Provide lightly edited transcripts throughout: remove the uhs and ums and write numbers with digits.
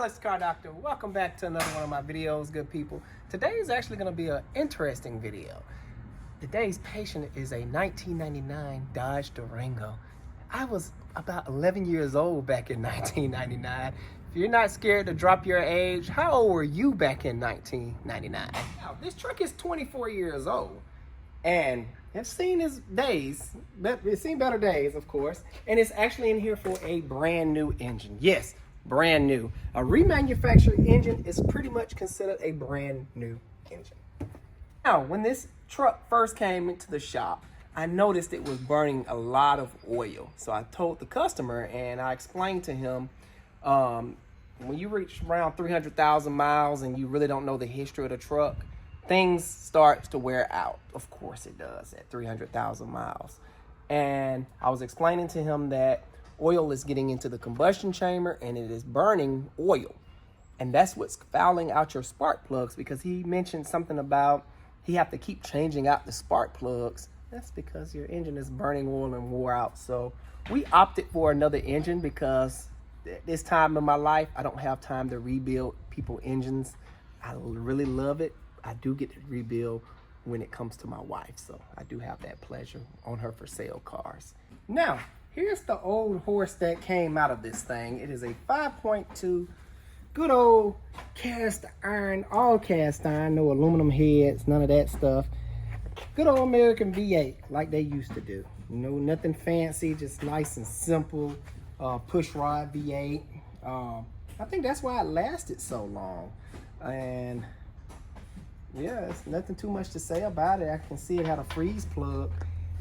Alex Car Doctor, welcome back to another one of my videos, good people. Today is actually going to be an interesting video. Today's patient is a 1999 Dodge Durango. I was about 11 years old back in 1999. If you're not scared to drop your age, how old were you back in 1999? Now, this truck is 24 years old, and it's seen its days, but it's seen better days, of course, and it's actually in here for a brand new engine. Yes, brand new. A remanufactured engine is pretty much considered a brand new engine. Now, when this truck first came into the shop, I noticed it was burning a lot of oil. So I told the customer and I explained to him, when you reach around 300,000 miles and you really don't know the history of the truck, things start to wear out. Of course it does at 300,000 miles. And I was explaining to him that oil is getting into the combustion chamber and it is burning oil. And that's what's fouling out your spark plugs, because he mentioned something about he have to keep changing out the spark plugs. That's because your engine is burning oil and wore out. So we opted for another engine because at this time in my life, I don't have time to rebuild people's engines. I really love it. I do get to rebuild when it comes to my wife. So I do have that pleasure on her for sale cars. Now, here's the old horse that came out of this thing. It is a 5.2 good old cast iron, all cast iron, no aluminum heads, none of that stuff. Good old American V8 like they used to do. You know, nothing fancy, just nice and simple push rod V8. I think that's why it lasted so long. And yeah, it's nothing too much to say about it. I can see it had a freeze plug.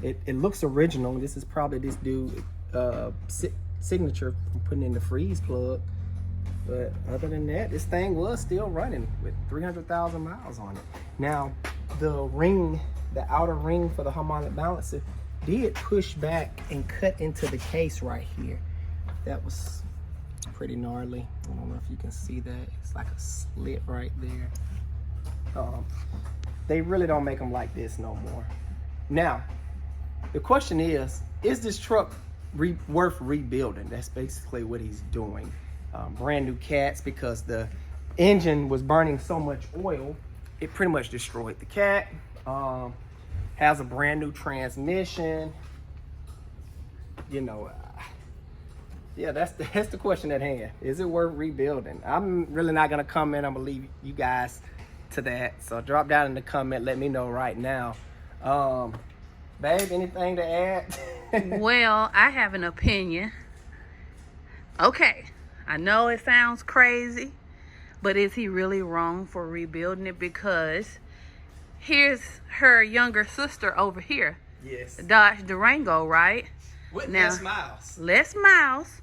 It looks original. This is probably this dude signature from putting in the freeze plug. But other than that, this thing was still running with 300,000 miles on it. Now, the ring, the outer ring for the harmonic balancer did push back and cut into the case right here. That was pretty gnarly. I don't know if you can see that. It's like a slit right there. They really don't make them like this no more. Now, the question is this truck worth rebuilding? That's basically what he's doing. Brand new cats, because the engine was burning so much oil, it pretty much destroyed the cat. Has a brand new transmission. You know, yeah, that's the question at hand. Is it worth rebuilding? I'm really not gonna comment. I'm gonna leave you guys to that. So drop down in the comment, let me know right now. Babe, anything to add? Well, I have an opinion. Okay, I know it sounds crazy, but is he really wrong for rebuilding it? Because here's her younger sister over here. Yes. Dodge Durango, right? With now, less miles. Less miles.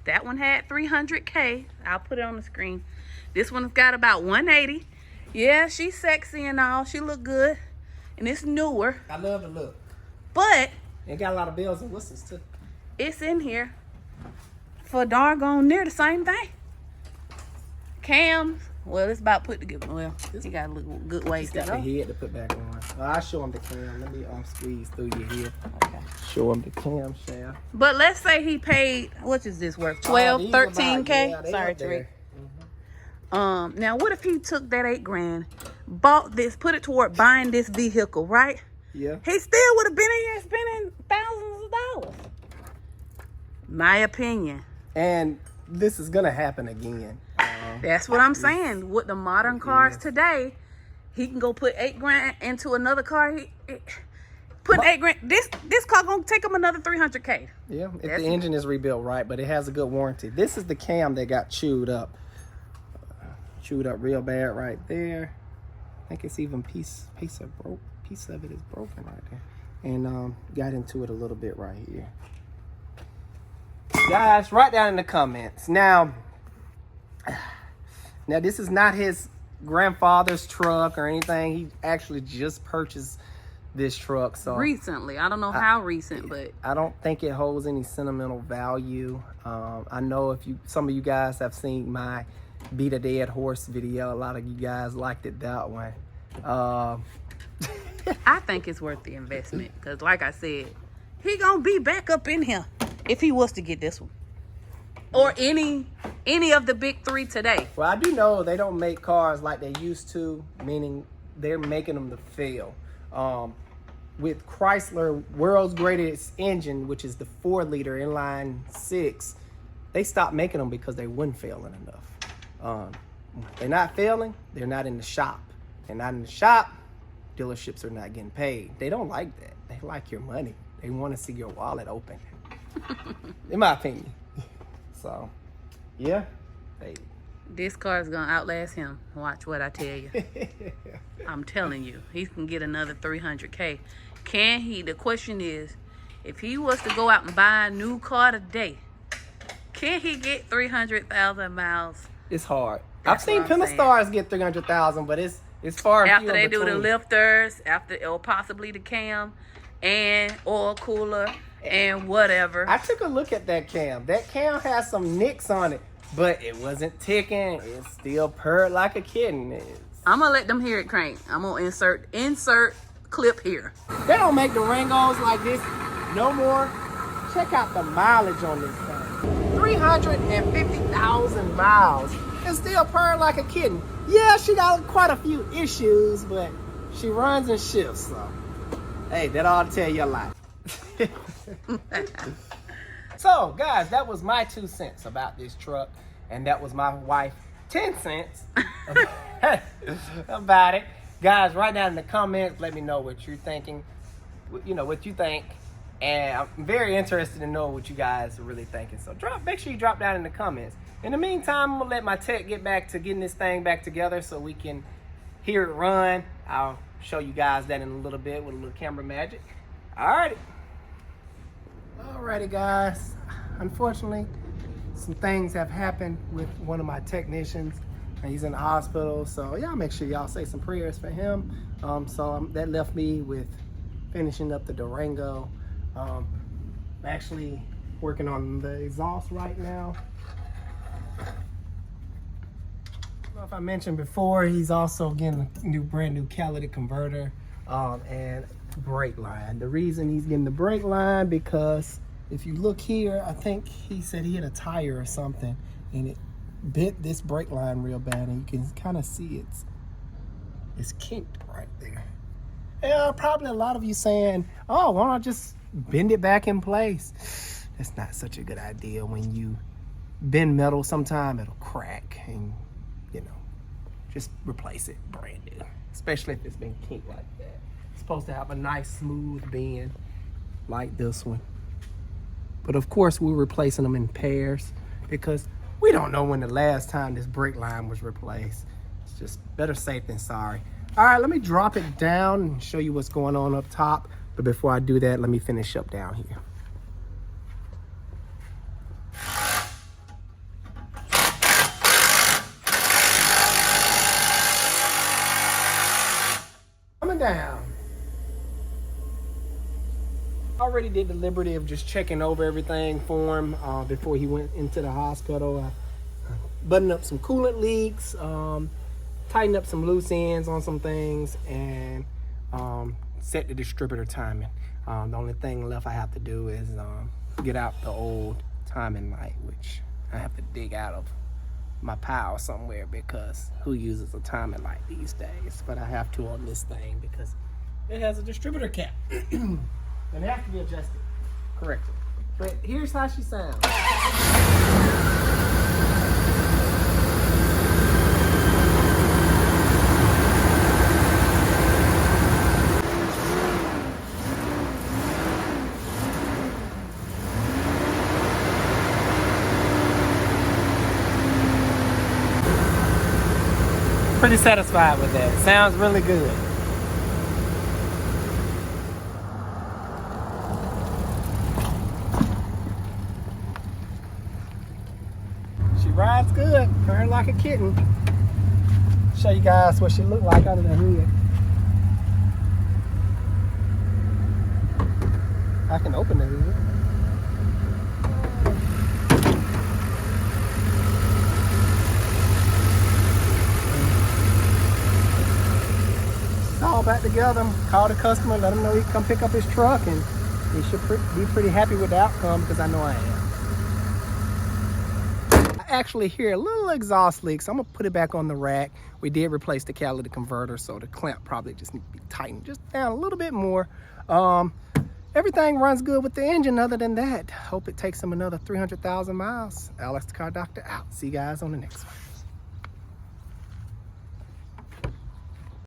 That one had 300K. I'll put it on the screen. This one's got about 180. Yeah, she's sexy and all. She look good. And it's newer. I love the look. But it got a lot of bells and whistles too. It's in here for doggone near the same thing. Cams, well, it's about put together. Well, he got a little good ways to got go. the head to put back on. I'll show him the cam. Let me squeeze through your head. Okay. Show him the cam shaft. But let's say he paid, what is this worth? 12, 13K? Sorry, Tariq. Now what if he took that $8,000, bought this, put it toward buying this vehicle, right? Yeah. He still would have been in here spending thousands of dollars. My opinion. And this is gonna happen again. That's what I'm saying. With the modern cars today, he can go put $8,000 into another car. Put $8,000. This car gonna take him another 300K. Yeah, if the engine is rebuilt right, but it has a good warranty. This is the cam that got chewed up. Chewed up real bad right there. I think it's even piece of it is broken right there. And got into it a little bit right here. Guys, write down in the comments. Now this is not his grandfather's truck or anything. He actually just purchased this truck. So recently, I don't know how recent, but I don't think it holds any sentimental value. I know if some of you guys have seen my Beat a Dead Horse video, a lot of you guys liked it that one. I think it's worth the investment because, like I said, he gonna be back up in here if he was to get this one. or any of the big three today. Well, I do know they don't make cars like they used to, meaning they're making them to fail. With Chrysler world's greatest engine, which is the 4-liter inline 6, they stopped making them because they weren't failing enough. They're not failing, they're not in the shop. They're not in the shop, dealerships are not getting paid. They don't like that. They like your money. They want to see your wallet open, in my opinion. So, yeah. Hey. This car is gonna outlast him. Watch what I tell you. I'm telling you, he can get another 300K. Can he? The question is, if he was to go out and buy a new car today, can he get 300,000 miles? It's hard. That's I've seen what I'm saying. Pentastar's get 300,000, but it's far After few they in do the between. lifters, or possibly the cam and oil cooler and whatever. I took a look at that cam. That cam has some nicks on it, but it wasn't ticking. It still purred like a kitten. I'm gonna let them hear it crank. I'm gonna insert clip here. They don't make Durangos like this no more. Check out the mileage on this thing. 350,000 miles. It's still purring like a kitten. Yeah, she got quite a few issues, but she runs and shifts, so. Hey, that ought to tell you a lot. So, guys, that was my 2 cents about this truck, and that was my wife 10 cents about it. Guys, write down in the comments, let me know what you're thinking, what you think, and I'm very interested to know what you guys are really thinking. So make sure you drop down in the comments. In the meantime, I'm gonna let my tech get back to getting this thing back together so we can hear it run. I'll show you guys that in a little bit with a little camera magic. Alrighty, guys. Unfortunately, some things have happened with one of my technicians, and he's in the hospital. So y'all make sure y'all say some prayers for him. That left me with finishing up the Durango. I'm actually working on the exhaust right now. I don't know if I mentioned before, he's also getting a brand new catalytic converter and brake line. The reason he's getting the brake line because if you look here, I think he said he hit a tire or something and it bent this brake line real bad, and you can kind of see it's kinked right there. And probably a lot of you saying, oh, why don't I just bend it back in place? That's not such a good idea. When you bend metal, sometime it'll crack, and just replace it brand new, especially if it's been kinked like that. It's supposed to have a nice smooth bend like this one. But of course, we're replacing them in pairs because we don't know when the last time this brake line was replaced. It's just better safe than sorry. All right, let me drop it down and show you what's going on up top. But before I do that, let me finish up down here. Coming down. Already did the liberty of just checking over everything for him before he went into the hospital. I buttoned up some coolant leaks, tightened up some loose ends on some things, and set the distributor timing. The only thing left I have to do is get out the old timing light, which I have to dig out of my pile somewhere because who uses a timing light these days? But I have to on this thing because it has a distributor cap. And it has to be adjusted correctly. But here's how she sounds. Pretty satisfied with that. Sounds really good. Rides good, purring like a kitten. Show you guys what she looked like under the hood. I can open the hood. It's all back together. Call the customer, let him know he can come pick up his truck, and he should be pretty happy with the outcome because I know I am. actually hear a little exhaust leak, so I'm gonna put it back on the rack. We did replace the catalytic converter, so the clamp probably just needs to be tightened just down a little bit more. Everything runs good with the engine other than that. Hope it takes them another 300,000 miles. Alex the Car Doctor out. See you guys on the next one.